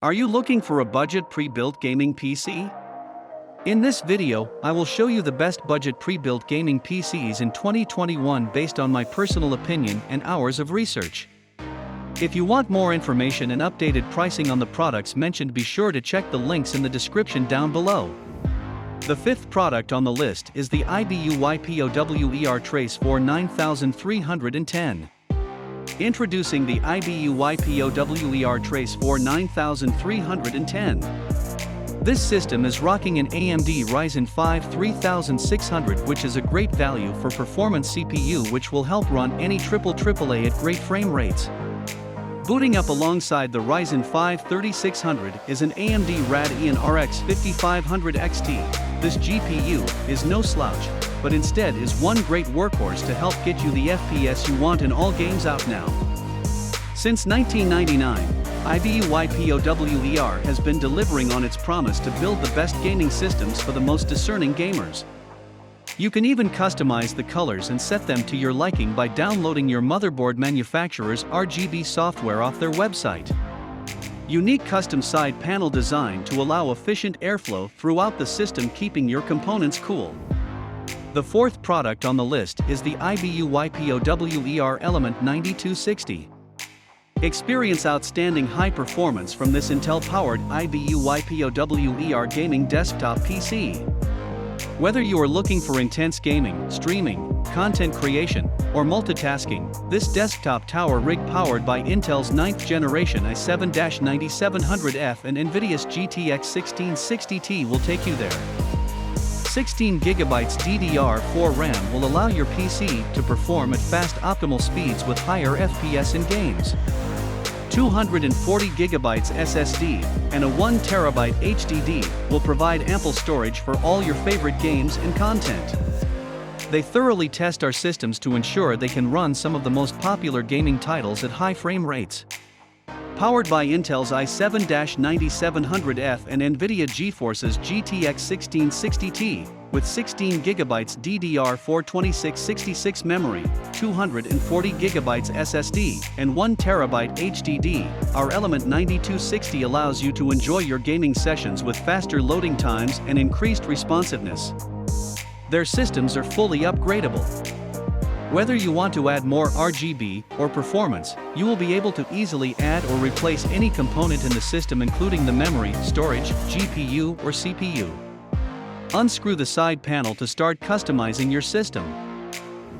Are you looking for a budget pre-built gaming PC? In this video, I will show you the best budget pre-built gaming PCs in 2021 based on my personal opinion and hours of research. If you want more information and updated pricing on the products mentioned, be sure to check the links in the description down below. The fifth product on the list is the iBUYPOWER Trace 4 9310. Introducing the iBUYPOWER Trace 4 9310. This system is rocking an AMD Ryzen 5 3600, which is a great value for performance CPU, which will help run any AAA at great frame rates. Booting up alongside the Ryzen 5 3600 is an AMD Radeon RX 5500 XT. This GPU is no slouch, but instead is one great workhorse to help get you the FPS you want in all games out now. Since 1999, iBUYPOWER has been delivering on its promise to build the best gaming systems for the most discerning gamers. You can even customize the colors and set them to your liking by downloading your motherboard manufacturer's RGB software off their website. Unique custom side panel design to allow efficient airflow throughout the system, keeping your components cool. The fourth product on the list is the iBUYPOWER Element 9260. Experience outstanding high performance from this Intel-powered iBUYPOWER gaming desktop PC. Whether you are looking for intense gaming, streaming, content creation, or multitasking, this desktop tower rig powered by Intel's 9th generation i7-9700F and NVIDIA's GTX 1660T will take you there. 16GB DDR4 RAM will allow your PC to perform at fast optimal speeds with higher FPS in games. 240GB SSD and a 1TB HDD will provide ample storage for all your favorite games and content. They thoroughly test our systems to ensure they can run some of the most popular gaming titles at high frame rates. Powered by Intel's i7-9700F and NVIDIA GeForce's GTX 1660T, with 16GB DDR4 2666 memory, 240GB SSD, and 1TB HDD, our Element 9260 allows you to enjoy your gaming sessions with faster loading times and increased responsiveness. Their systems are fully upgradable. Whether you want to add more RGB or performance, you will be able to easily add or replace any component in the system, including the memory, storage, GPU, or CPU. Unscrew the side panel to start customizing your system.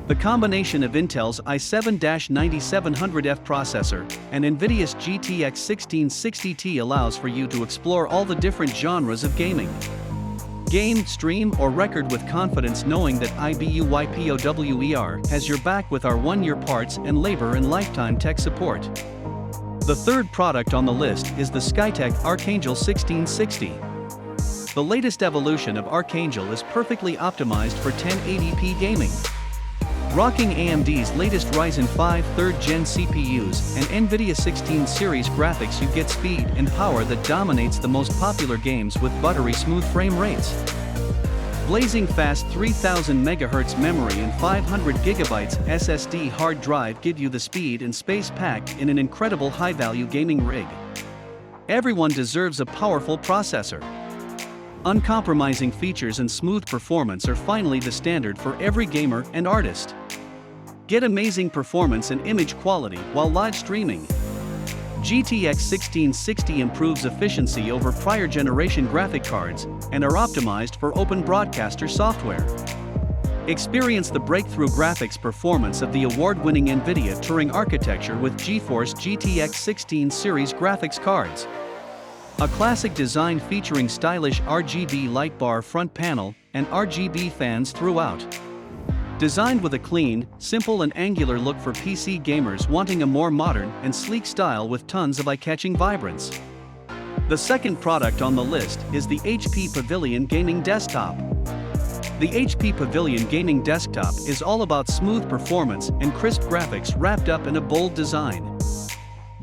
The combination of Intel's i7-9700F processor and NVIDIA's GTX 1660T allows for you to explore all the different genres of gaming. Game, stream, or record with confidence, knowing that iBUYPOWER has your back with our 1-year parts and labor and lifetime tech support. The third product on the list is the SkyTech Archangel 1660. The latest evolution of Archangel is perfectly optimized for 1080p gaming. Rocking AMD's latest Ryzen 5 3rd Gen CPUs and NVIDIA 16 series graphics, you get speed and power that dominates the most popular games with buttery smooth frame rates. Blazing fast 3000 MHz memory and 500GB SSD hard drive give you the speed and space packed in an incredible high-value gaming rig. Everyone deserves a powerful processor. Uncompromising features and smooth performance are finally the standard for every gamer and artist. Get amazing performance and image quality while live streaming. GTX 1660 improves efficiency over prior generation graphic cards and are optimized for open broadcaster software. Experience the breakthrough graphics performance of the award-winning NVIDIA Turing architecture with GeForce GTX 16 series graphics cards. A classic design featuring stylish RGB light bar front panel and RGB fans throughout. Designed with a clean, simple and angular look for PC gamers wanting a more modern and sleek style with tons of eye-catching vibrance. The second product on the list is the HP Pavilion Gaming Destop. The HP Pavilion Gaming Desktop is all about smooth performance and crisp graphics wrapped up in a bold design.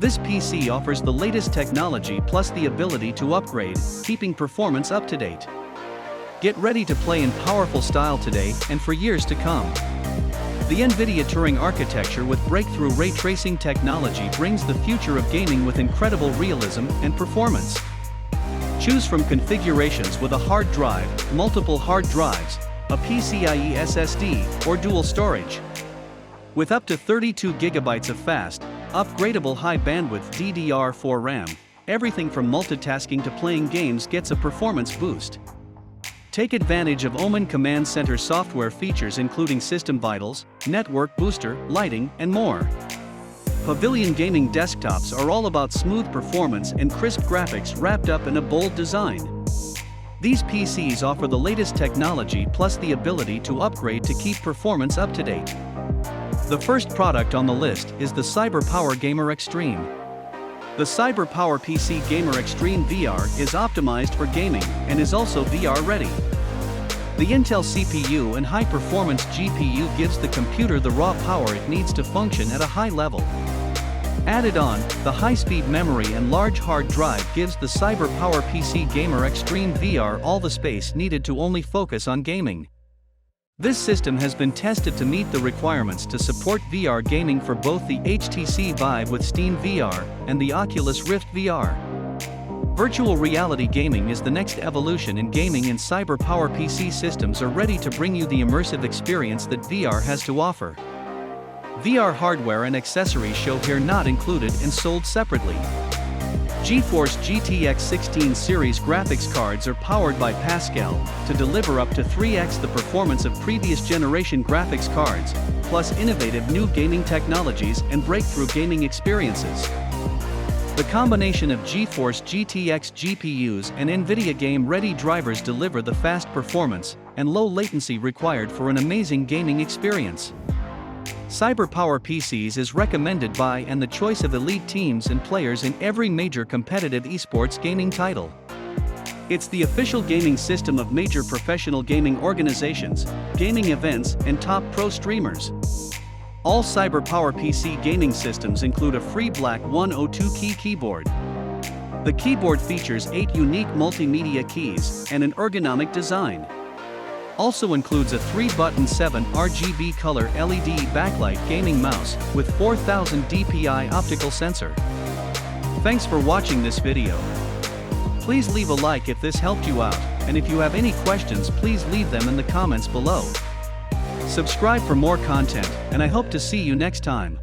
This PC offers the latest technology plus the ability to upgrade, keeping performance up to date. Get ready to play in powerful style today and for years to come. The NVIDIA Turing architecture with breakthrough ray tracing technology brings the future of gaming with incredible realism and performance. Choose from configurations with a hard drive, multiple hard drives, a PCIe SSD, or dual storage. With up to 32 GB of fast, upgradable high-bandwidth DDR4 RAM, everything from multitasking to playing games gets a performance boost. Take advantage of Omen Command Center software features including System Vitals, Network Booster, lighting, and more. Pavillion Gaming Desktops are all about smooth performance and crisp graphics wrapped up in a bold design. These PCs offer the latest technology plus the ability to upgrade to keep performance up to date. The first product on the list is the Cyberpower Gamer Xtreme. The Cyberpower PC Gamer Xtreme VR is optimized for gaming and is also VR ready. The Intel CPU and high-performance GPU gives the computer the raw power it needs to function at a high level. Added on, the high-speed memory and large hard drive gives the Cyberpower PC Gamer Xtreme VR all the space needed to only focus on gaming. This system has been tested to meet the requirements to support VR gaming for both the HTC Vive with Steam VR and the Oculus Rift VR. Virtual reality gaming is the next evolution in gaming, and Cyberpower PC systems are ready to bring you the immersive experience that VR has to offer. VR hardware and accessories shown here not included and sold separately. GeForce GTX 16 series graphics cards are powered by Pascal to deliver up to 3x the performance of previous generation graphics cards, plus innovative new gaming technologies and breakthrough gaming experiences. The combination of GeForce GTX GPUs and NVIDIA game-ready drivers deliver the fast performance and low latency required for an amazing gaming experience. Cyberpower PCs is recommended by and the choice of elite teams and players in every major competitive esports gaming title. It's the official gaming system of major professional gaming organizations, gaming events, and top pro streamers. All Cyberpower PC gaming systems include a free black 102-key keyboard. The keyboard features 8 unique multimedia keys and an ergonomic design. Also includes a 3-button 7 RGB color LED backlight gaming mouse with 4000 dpi optical sensor. Thanks for watching this video. Please leave a like if this helped you out, and if you have any questions please leave them in the comments below. Subscribe for more content, and I hope to see you next time.